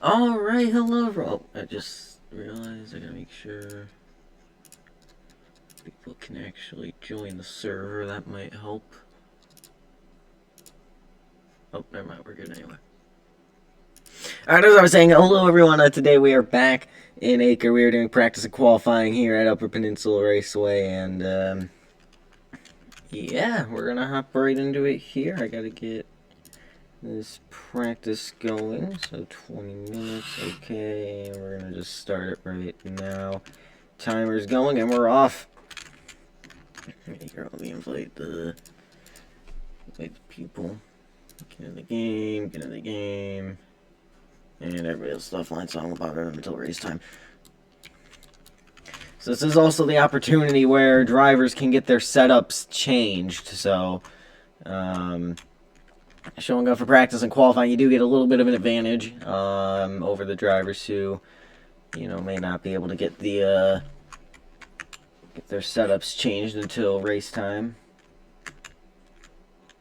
Alright, hello, bro. I just realized I gotta make sure people can actually join the server. That might help. Oh, never mind. We're good anyway. Alright, as I was saying, hello, everyone. Today we are back in ACRE. We are doing practice and qualifying here at Upper Peninsula Raceway, and, yeah, we're gonna hop right into it here. I gotta get this practice going, so 20 minutes, okay, we're gonna just start it right now. Timer's going and we're off. Here, let me invite the people. Get in the game, and everybody else stuff line, so I don't about it until race time. So this is also the opportunity where drivers can get their setups changed, so, showing up for practice and qualifying, you do get a little bit of an advantage over the drivers who, you know, may not be able to get the get their setups changed until race time.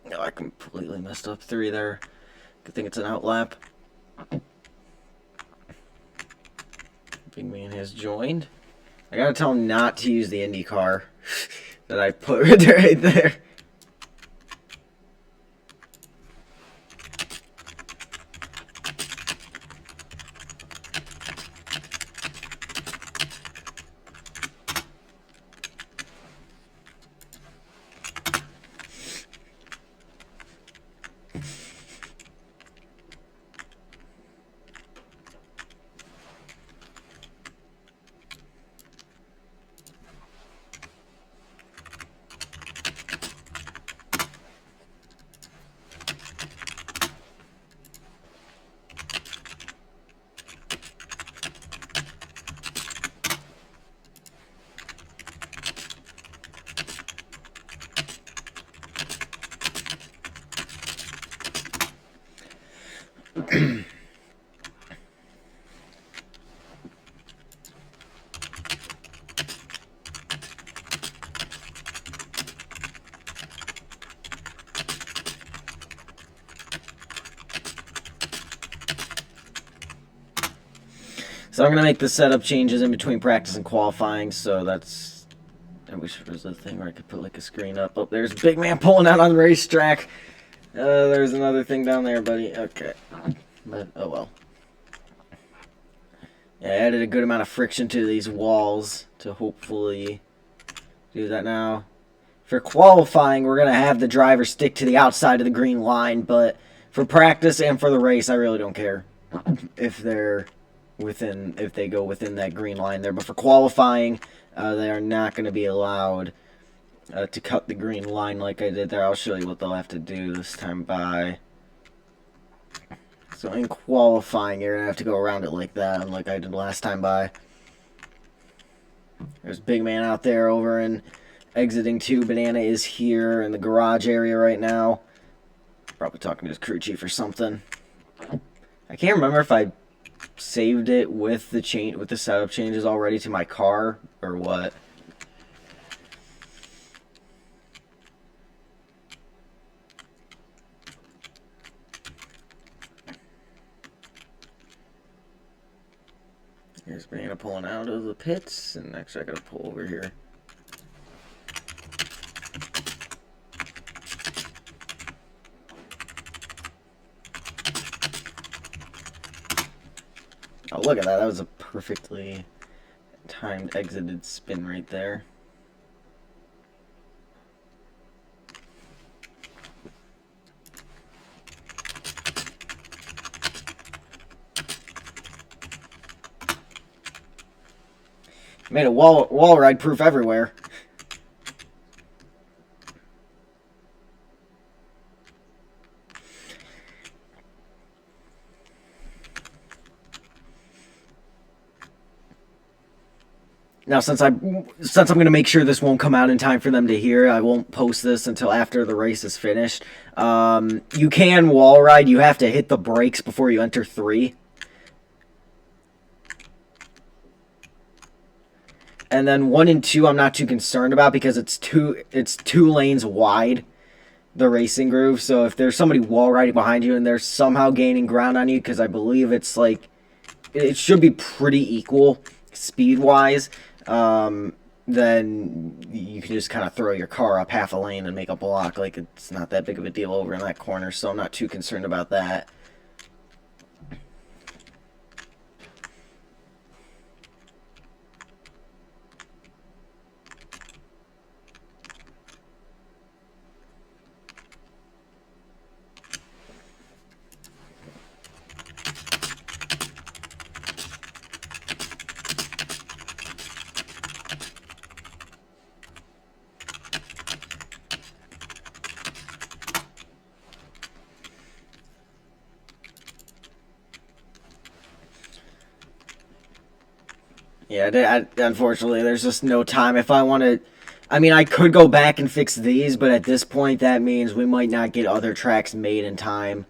No, I completely messed up 3 there. Good thing it's an outlap. Big man has joined. I gotta tell him not to use the Indy car that I put right there. So I'm going to make the setup changes in between practice and qualifying, so that's... I wish there was a thing where I could put like a screen up. Oh, there's a big man pulling out on the racetrack. There's another thing down there, buddy. Okay. But, oh well. Yeah, I added a good amount of friction to these walls to hopefully do that now. For qualifying, we're going to have the driver stick to the outside of the green line, but for practice and for the race, I really don't care if they go within that green line there. But for qualifying, they are not going to be allowed to cut the green line like I did there. I'll show you what they'll have to do this time by. So in qualifying, you're going to have to go around it like that, like I did last time by. There's big man out there over in exiting 2. Banana is here in the garage area right now. Probably talking to his crew chief or something. I can't remember if I saved it with the setup changes already to my car or what. Here's Banana pulling out of the pits, and actually I gotta pull over here. Oh, look at that. That was a perfectly timed exited spin right there. Made a wall ride proof everywhere. Now, since I'm going to make sure this won't come out in time for them to hear, I won't post this until after the race is finished. You can wall ride. You have to hit the brakes before you enter 3. And then 1 and 2 I'm not too concerned about because it's two lanes wide, the racing groove. So if there's somebody wall riding behind you and they're somehow gaining ground on you, because I believe it's like it should be pretty equal speed-wise. Then you can just kind of throw your car up half a lane and make a block. Like, it's not that big of a deal over in that corner, so I'm not too concerned about that. Yeah, unfortunately, there's just no time. If I want to, I mean, I could go back and fix these, but at this point, that means we might not get other tracks made in time.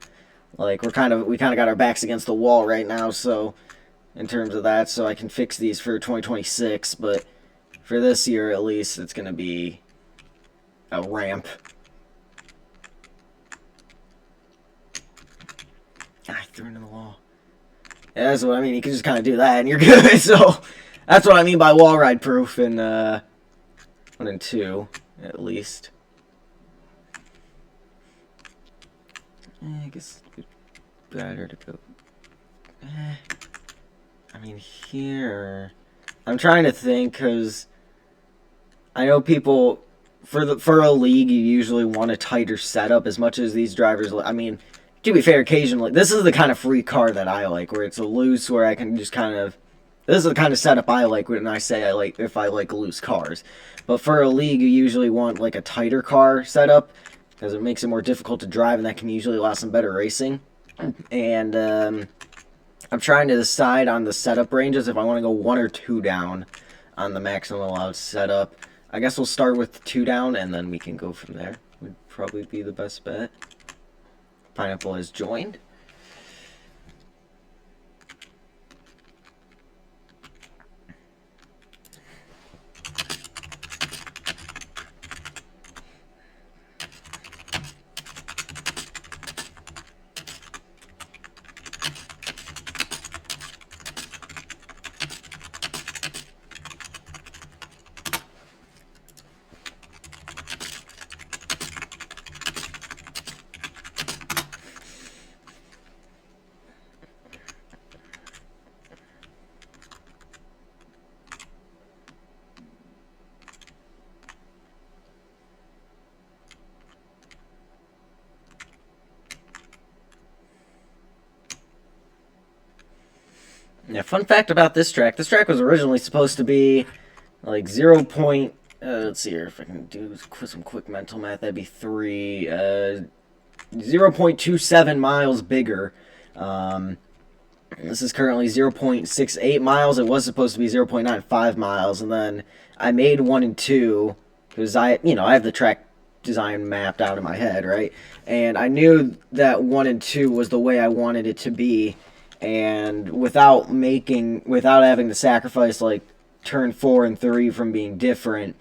Like, we kind of got our backs against the wall right now, so in terms of that, so I can fix these for 2026, but for this year at least, it's going to be a ramp. I threw it in the wall. Yeah, that's what I mean. You can just kind of do that and you're good. So that's what I mean by wall ride proof in 1 and 2, at least. I guess it's better to go. I mean, here. I'm trying to think because I know people for a league you usually want a tighter setup as much as these drivers. I mean, to be fair, occasionally this is the kind of free car that I like, where it's a loose, where I can just kind of. This is the kind of setup I like when I say I like if I like loose cars. But for a league, you usually want like a tighter car setup because it makes it more difficult to drive, and that can usually allow some better racing. And I'm trying to decide on the setup ranges if I want to go 1 or 2 down on the maximum allowed setup. I guess we'll start with 2 down, and then we can go from there. Would probably be the best bet. Pineapple has joined. Yeah, fun fact about this track. This track was originally supposed to be like 0. Let's see here if I can do some quick mental math. That'd be 0.27 miles bigger. This is currently 0.68 miles. It was supposed to be 0.95 miles, and then I made 1 and 2 because I have the track design mapped out in my head, right? And I knew that 1 and 2 was the way I wanted it to be. And without having to sacrifice like turn 4 and 3 from being different,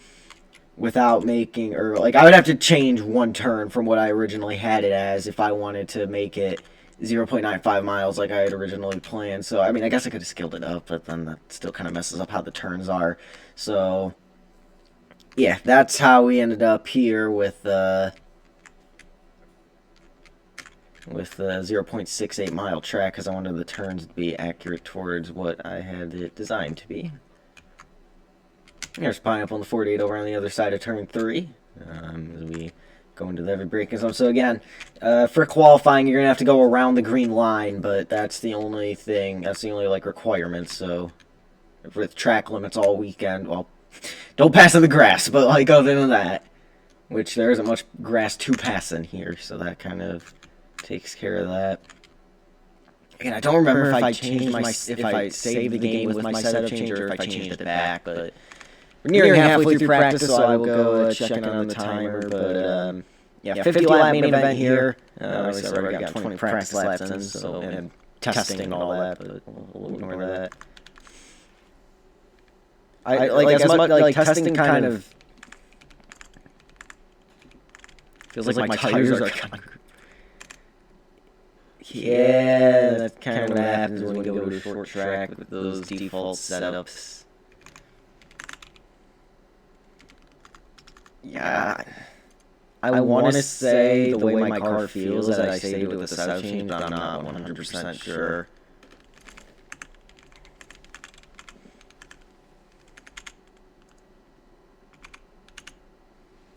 without making, or like I would have to change 1 turn from what I originally had it as if I wanted to make it 0.95 miles like I had originally planned. So I mean, I guess I could have scaled it up, but then that still kind of messes up how the turns are. So yeah, that's how we ended up here with the 0.68 mile track, because I wanted the turns to be accurate towards what I had it designed to be. There's Pineapple on the 48 over on the other side of turn 3 as we go into the heavy braking zone. So again, for qualifying, you're going to have to go around the green line, but that's the only thing, that's the only like requirement. So with track limits all weekend, well, don't pass in the grass, but like other than that, which there isn't much grass to pass in here, so that kind of takes care of that. Again, I don't remember if I changed if I saved the game with my setup changer or if I changed it back, but we're nearing halfway through practice, so I will go check in on the timer. But yeah, 50 lap main event here. Obviously, I've already got 20 practice laps in, so and testing and all that, but we'll ignore that. I like as much like testing kind of feels like my tires are kind of. Yeah, that's kind of what happens when you go to to a short track with those default setups. Yeah, I want to say the way my car feels that I saved it with the setup change, but I'm not 100% sure.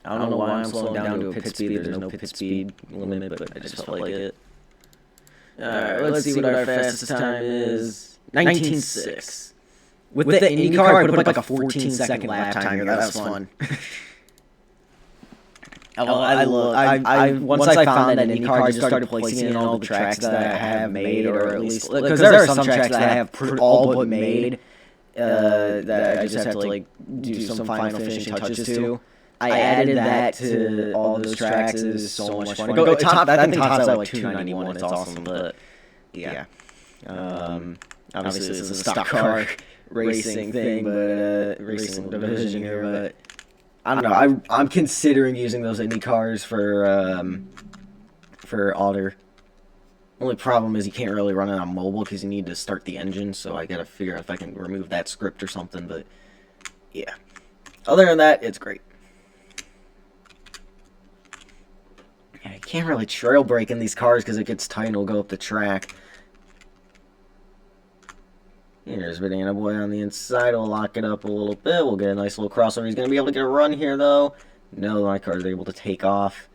I don't know why I'm slowing down to a pit speed. There's no pit speed limit, but I just felt like it. Alright, let's see what our fastest time is. 19.6. With the IndyCar, I put up like a 14-second lap timer. That was fun. Once I found that IndyCar, I just started placing it in all the tracks that I have made, or at least because there are some tracks that I have all but made that I just have to like do some final finishing touches to. I added that to all those tracks. It is so much fun. That thing tops out like 291. It's awesome, but yeah. Obviously, this is a stock car racing thing, but racing division here. But I don't know. I'm considering using those Indy cars for Alder. Only problem is you can't really run it on mobile because you need to start the engine. So I gotta figure out if I can remove that script or something. But yeah, other than that, it's great. I can't really trail brake in these cars because it gets tight and it'll go up the track. Here's Banana Boy on the inside. We'll lock it up a little bit. We'll get a nice little crossover. He's going to be able to get a run here, though. No, my car's able to take off.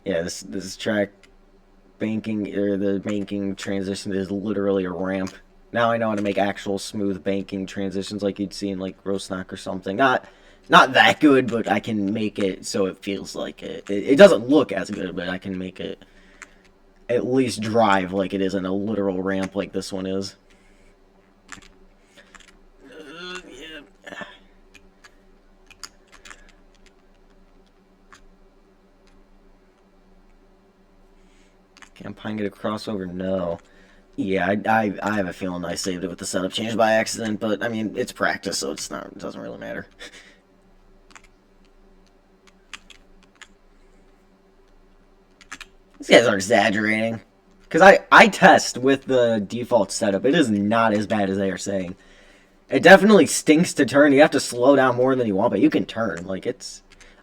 Yeah, this track banking, or the banking transition is literally a ramp. Now I know how to make actual smooth banking transitions like you'd see in, like, Roast Knock or something. Not that good, but I can make it so it feels like it. It doesn't look as good, but I can make it at least drive like it is in a literal ramp like this one is. Yeah. Can Pine get a crossover? No. Yeah, I have a feeling I saved it with the setup change by accident, but I mean it's practice, so it doesn't really matter. These guys are exaggerating. Because I test with the default setup. It is not as bad as they are saying. It definitely stinks to turn. You have to slow down more than you want, but you can turn. Like, it's...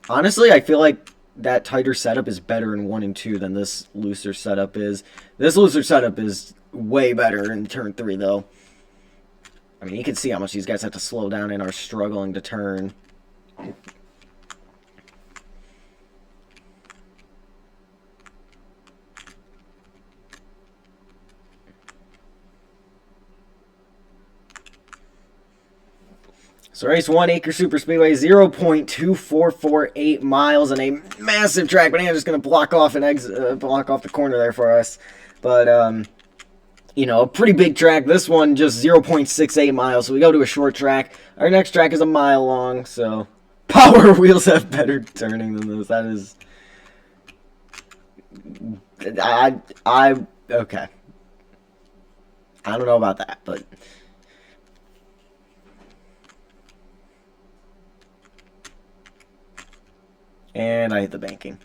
Honestly, I feel like that tighter setup is better in 1 and 2 than this looser setup is. This looser setup is way better in turn 3, though. I mean, you can see how much these guys have to slow down and are struggling to turn. So race 1, ACRE Super Speedway, 0.2448 miles and a massive track. But I'm just going to block off block off the corner there for us. But, you know, a pretty big track. This one just 0.68 miles. So we go to a short track. Our next track is a mile long. So Power Wheels have better turning than this. That is... Okay. I don't know about that, but... And I hit the banking.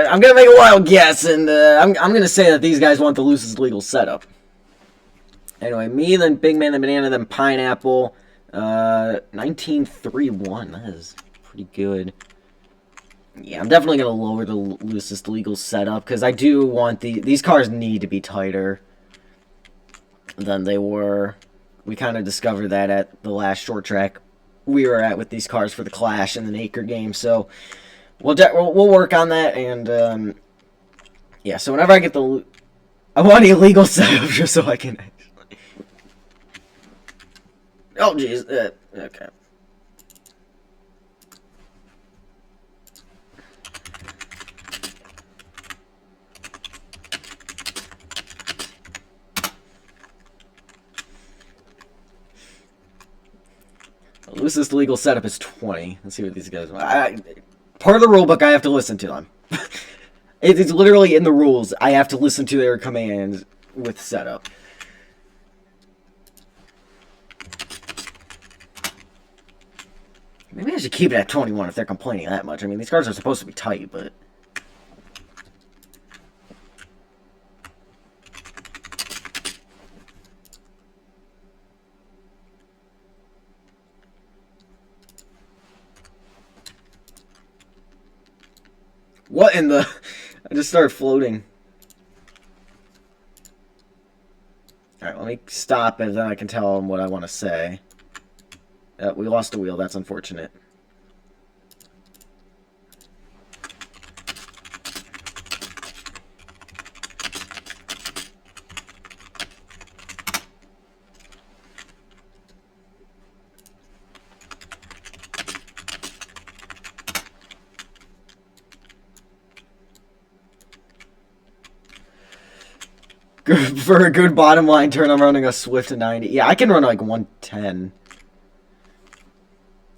I'm going to make a wild guess, and I'm going to say that these guys want the loosest legal setup. Anyway, me, then Big Man, then Banana, then Pineapple. 19.31. That is pretty good. Yeah, I'm definitely going to lower the loosest legal setup, because I do want these cars need to be tighter than they were. We kind of discovered that at the last short track we were at with these cars for the Clash and the ACRE game, so we'll work on that, and yeah, so whenever I get the... I want a legal setup just so I can... Oh, jeez. Okay. Loosest legal setup is 20. Let's see what these guys want. Part of the rule book, I have to listen to them. It's literally in the rules. I have to listen to their commands with setup. Maybe I should keep it at 21 if they're complaining that much. I mean, these cards are supposed to be tight, but... What in the... I just started floating. Alright, let me stop and then I can tell them what I want to say. We lost a wheel, that's unfortunate. For a good bottom line turn, I'm running a Swift 90. Yeah, I can run like 110.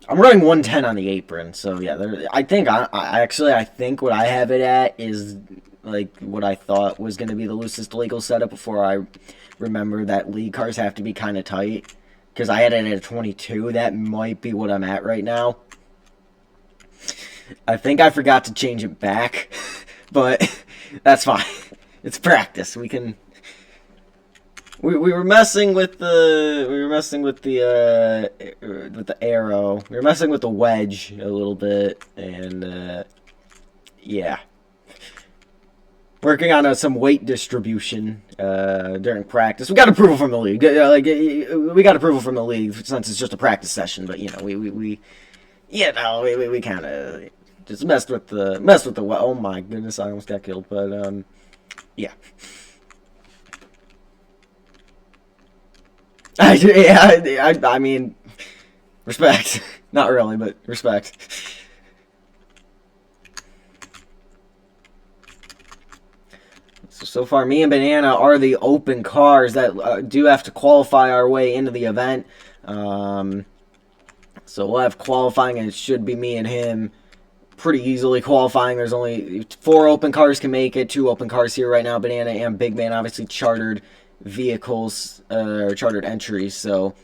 I'm running 110 on the apron, so yeah. I think I think what I have it at is like what I thought was going to be the loosest legal setup before I remember that league cars have to be kind of tight. Because I had it at a 22. That might be what I'm at right now. I think I forgot to change it back, but that's fine. It's practice. We can. We were messing with the arrow. We were messing with the wedge a little bit, and yeah, working on some weight distribution during practice. We got approval from the league. We got approval from the league since it's just a practice session. But you know, we kind of just messed with the oh my goodness, I almost got killed. But yeah. I mean, respect. Not really, but respect. So far, me and Banana are the open cars that do have to qualify our way into the event. So we'll have qualifying, and it should be me and him pretty easily qualifying. There's only 4 open cars can make it. 2 open cars here right now. Banana and Big Man, obviously chartered vehicles or chartered entries, so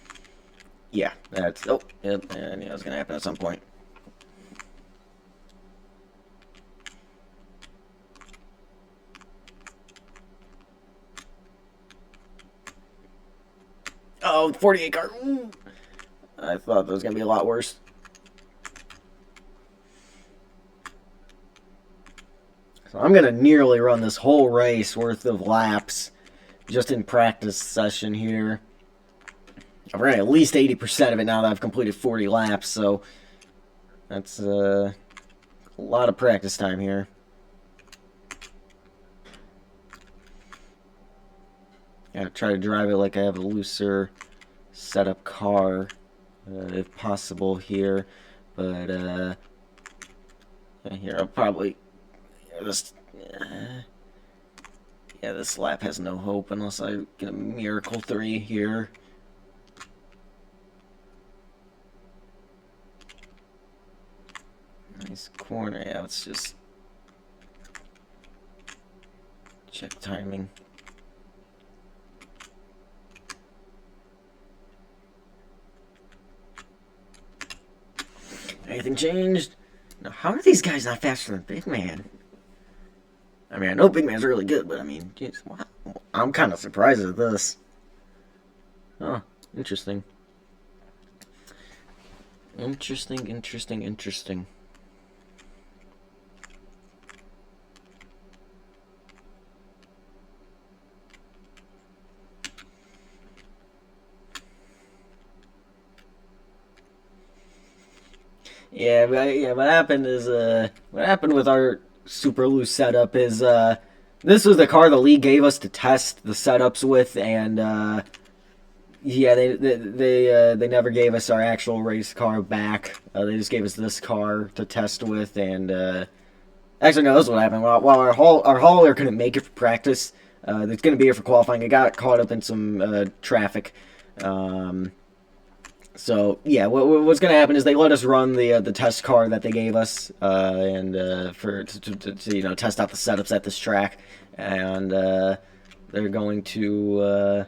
yeah, that's I knew that was gonna happen at some point. Oh, 48 car. Ooh. I thought that was gonna be a lot worse. So I'm gonna nearly run this whole race worth of laps just in practice session here. I've run at least 80% of it now that I've completed 40 laps, so that's a lot of practice time here. Gotta try to drive it like I have a looser setup car, if possible here. But here I'll probably this. Yeah, this lap has no hope unless I get a miracle 3 here. Nice corner. Yeah, let's just check timing. Anything changed? Now, how are these guys not faster than Big Man? I mean, I know Big Man's really good, but I mean, geez, wow. I'm kind of surprised at this. Oh, interesting. Interesting. Yeah, what happened is, what happened with our super loose setup is, this was the car the league gave us to test the setups with, and, yeah, they never gave us our actual race car back. They just gave us this car to test with, and, actually, no, this is what happened. While our hauler couldn't make it for practice, it's going to be here for qualifying. It got caught up in some, traffic, So yeah, what's going to happen is they let us run the test car that they gave us, and for to test out the setups at this track, and they're going to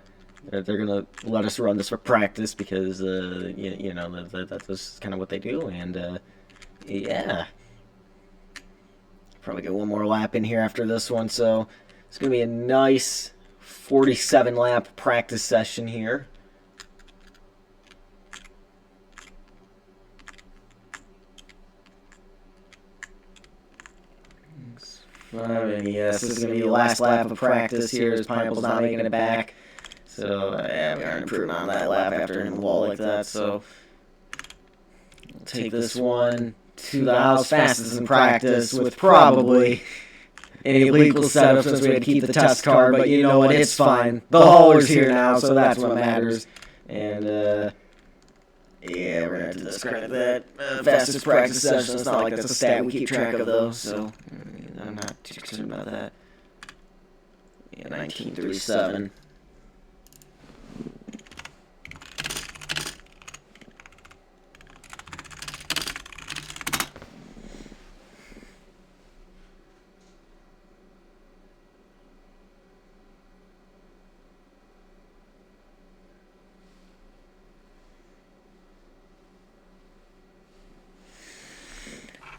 they're going to let us run this for practice because that's just kind of what they do, and yeah, probably get one more lap in here after this one. So it's going to be a nice 47 lap practice session here. Yes, this is going to be the last lap of practice here as Pineapple's not making it back. So, yeah, we aren't improving on that lap after hitting the wall like that. So, we'll take this one to the house fastest in practice with probably an illegal setup since we had to keep the test car. But you know what? It's fine. The hauler's here now, so that's what matters. And, yeah, we're going to have to discredit that. Fastest practice session. It's not like that's a stat we keep track of, though, so I'm not too concerned about that. Yeah, 1937.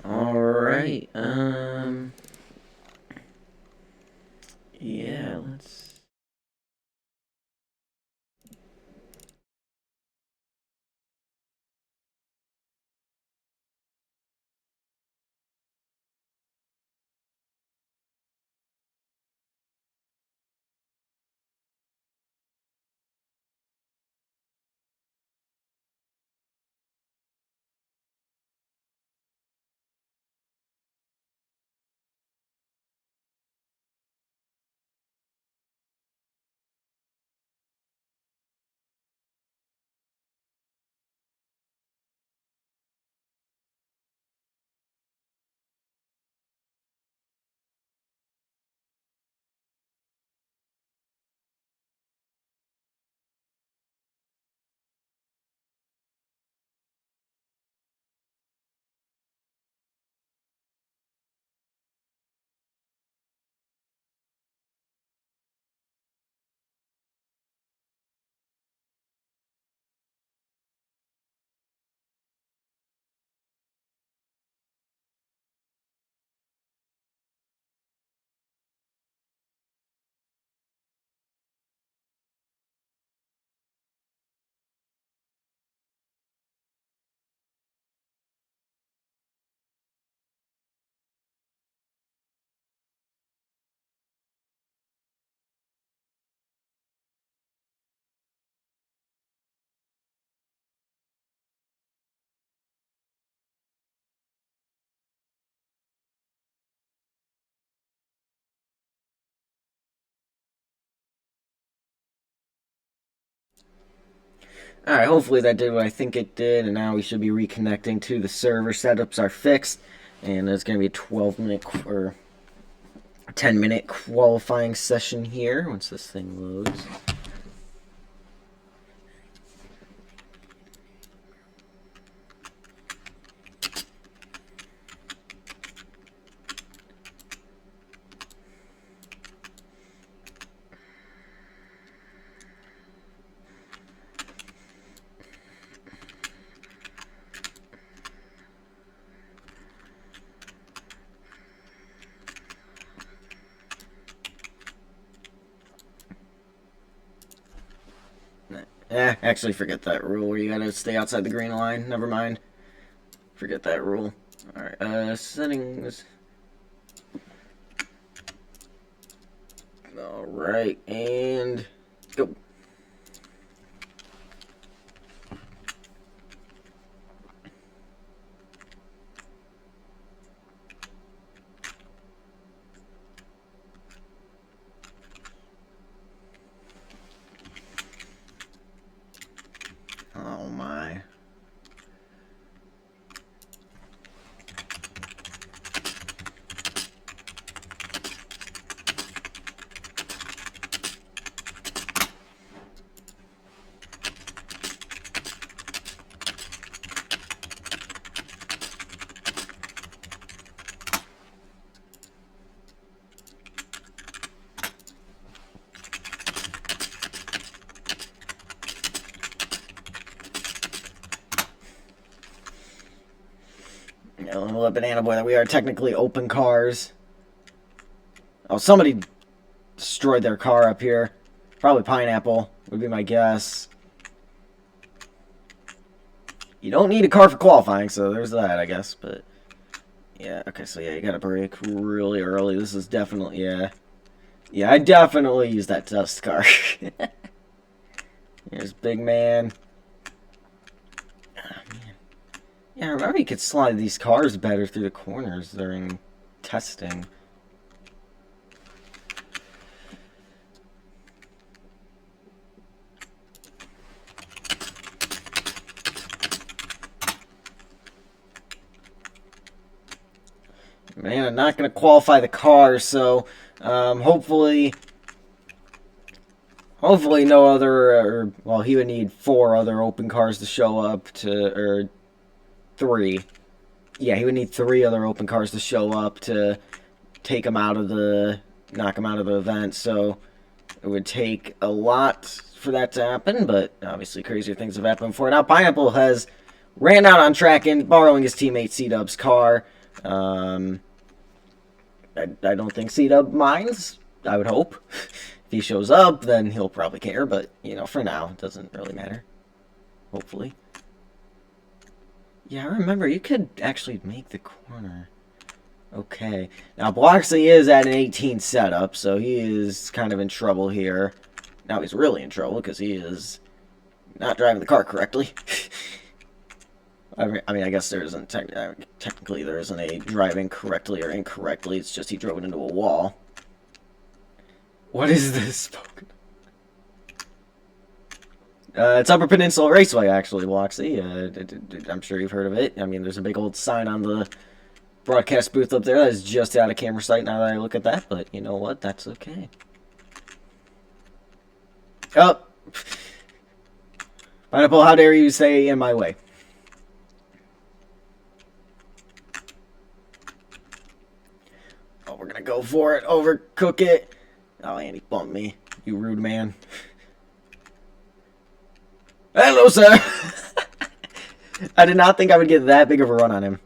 Alright, yeah, let's... Alright, hopefully that did what I think it did, and now we should be reconnecting to the server. Setups are fixed, and it's going to be a 12-minute or 10-minute qualifying session here once this thing loads. Actually, forget that rule where you gotta stay outside the green line. Never mind. Forget that rule. Alright, settings. Alright, and go. Oh my. A little banana boy that we are technically open cars. Oh, somebody destroyed their car up here. Probably Pineapple would be my guess. You don't need a car for qualifying, so there's that, I guess. But yeah, okay, so yeah, you gotta brake really early. This is definitely, yeah. Yeah, I definitely use that dust car. Here's Big Man. Oh, man. Yeah, I remember you could slide these cars better through the corners during testing. Man, I'm not going to qualify the car, so hopefully no other, well, he would need 4 other open cars to show up to, or 3. Yeah, he would need 3 other open cars to show up to take him out of the, knock him out of the event, so it would take a lot for that to happen, but obviously crazier things have happened before. Now, Pineapple has ran out on track and borrowing his teammate C-Dub's car. I don't think C-Dub minds. I would hope. If he shows up, then he'll probably care, but, you know, for now, it doesn't really matter. Hopefully. Yeah, I remember, you could actually make the corner. Okay. Now, Bloxley is at an 18 setup, so he is kind of in trouble here. Now he's really in trouble, because he is not driving the car correctly. I mean, I guess there isn't, technically there isn't a driving correctly or incorrectly, it's just he drove it into a wall. What is this? It's Upper Peninsula Raceway, actually, Bloxy. I'm sure you've heard of it. I mean, there's a big old sign on the broadcast booth up there that is just out of camera sight now that I look at that, but you know what? That's okay. Oh! Pineapple, how dare you say in my way? Oh, we're gonna go for it. Overcook it. Oh, and he bumped me. You rude man. Hello, sir. I did not think I would get that big of a run on him.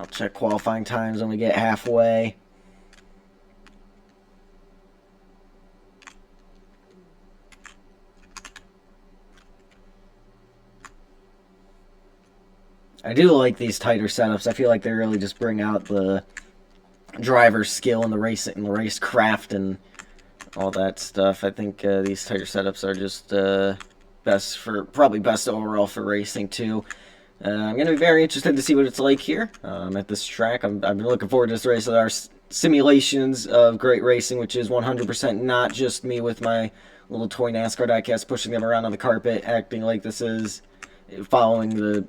I'll check qualifying times when we get halfway. I do like these tighter setups. I feel like they really just bring out the driver's skill and the race craft and all that stuff. I think these tighter setups are just probably best overall for racing too. I'm going to be very interested to see what it's like here at this track. I've been looking forward to this race. There are simulations of great racing, which is 100% not just me with my little toy NASCAR diecast pushing them around on the carpet, acting like this is following the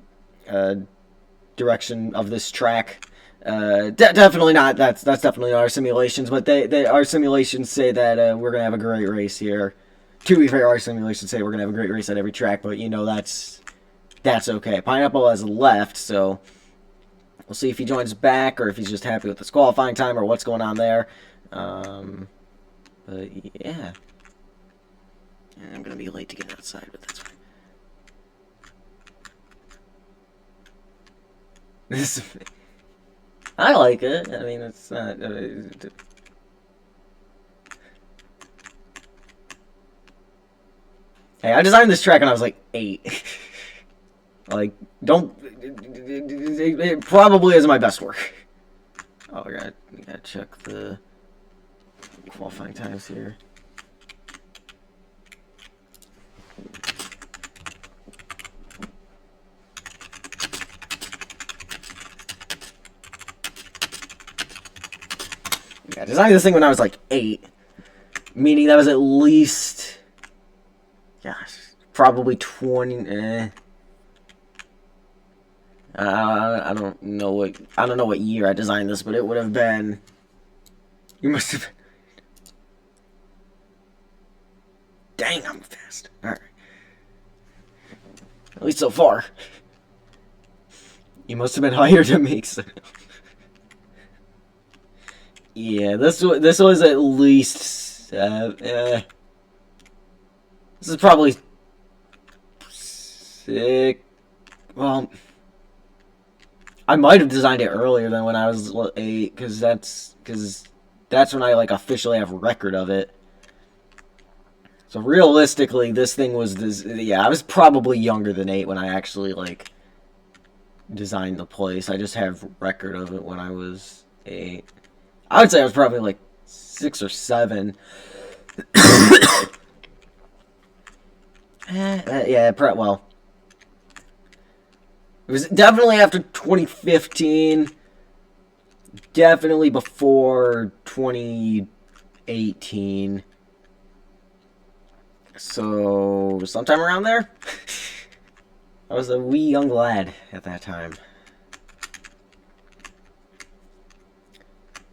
direction of this track. Definitely not. That's definitely not our simulations, but our simulations say that we're gonna have a great race here. To be fair, our simulations say we're gonna have a great race at every track, but you know that's okay. Pineapple has left, so we'll see if he joins back or if he's just happy with this qualifying time or what's going on there. But yeah, I'm gonna be late to get outside, but that's fine. I like it. I mean, it's not. Hey, I designed this track when I was like 8. Like, don't. It probably isn't my best work. Oh, we gotta check the qualifying times here. Yeah, I designed this thing when I was like 8, meaning that was at least, gosh, probably 20. I don't know what year I designed this, but it would have been. You must have. Dang, I'm fast. All right. At least so far. You must have been hired to make some. Yeah, this was at least. This is probably sick. Well, I might have designed it earlier than when I was 8, because that's when I like officially have record of it. So realistically, this thing was this. Yeah, I was probably younger than 8 when I actually like designed the place. I just have record of it when I was 8. I would say I was probably like 6 or 7. Yeah, well. It was definitely after 2015. Definitely before 2018. So, sometime around there? I was a wee young lad at that time.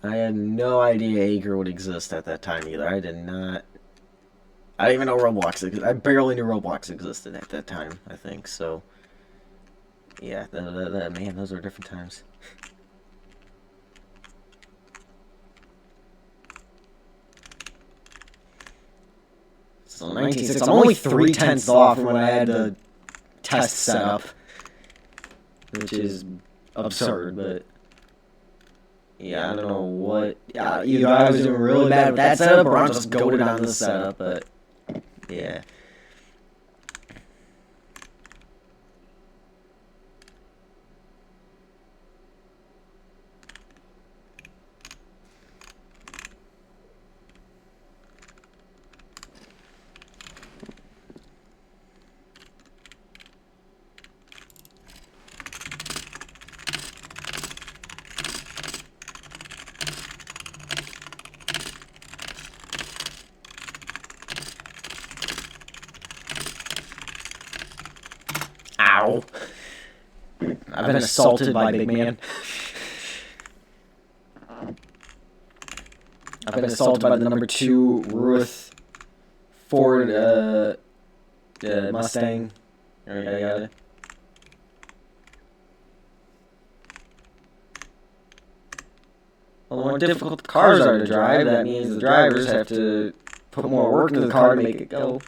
I had no idea ACRE would exist at that time either. I did not. I didn't even know Roblox existed. I barely knew Roblox existed at that time, I think. So, yeah, man, those were different times. So 19.6. I'm only 3/10 off from when I had the test set up, which is absurd, but yeah, I don't know what. Either I was doing really bad with that setup, or I'm just goated on this setup, but yeah. Ow. I've been assaulted by Big Man. I've been assaulted by the number 2 Ruth Ford Mustang. I got it. Well, the more difficult the cars are to drive, that means the drivers have to put more work into the car to make it go.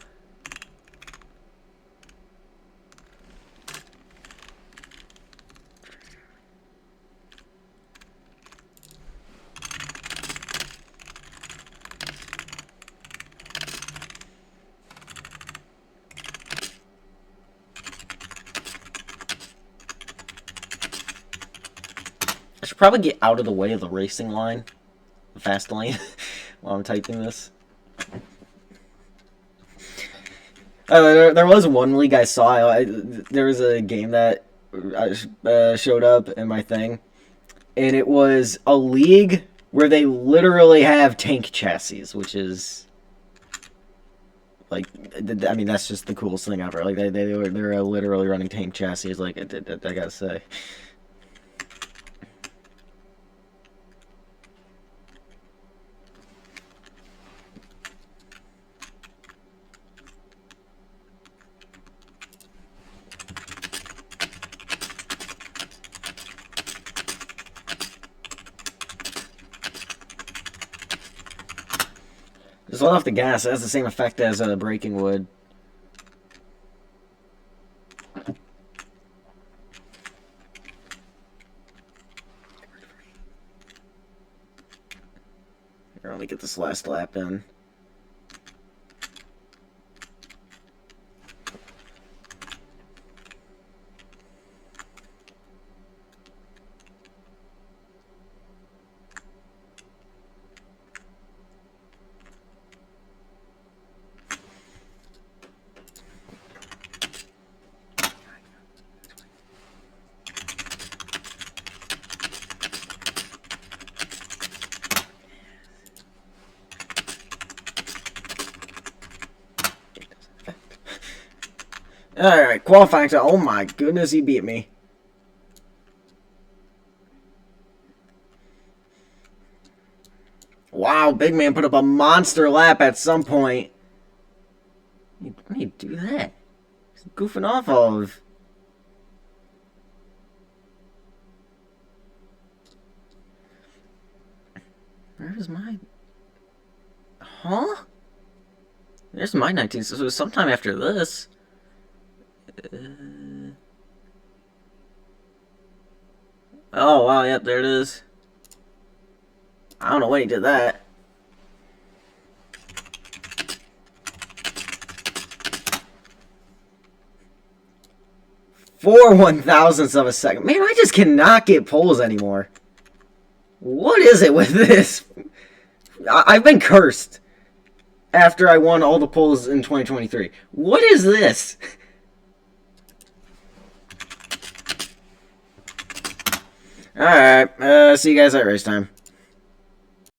I should probably get out of the way of the racing line, the fast lane, while I'm typing this. There was one league I saw. There was a game that showed up in my thing, and it was a league where they literally have tank chassis, which is like, I mean, that's just the coolest thing ever. Like they're literally running tank chassis. Like I gotta say. Just let off the gas. It has the same effect as braking would. Here, let me get this last lap in. Alright, qualifying. So, oh my goodness, he beat me. Wow, Big Man put up a monster lap at some point. What do you do that? He's goofing off of. is my... Huh? There's my 19th, so it was sometime after this. Oh, wow, yep, there it is. I don't know when he did that. Four 1,000ths of a second. Man, I just cannot get poles anymore. What is it with this? I've been cursed after I won all the poles in 2023. What is this? Alright, see you guys at race time.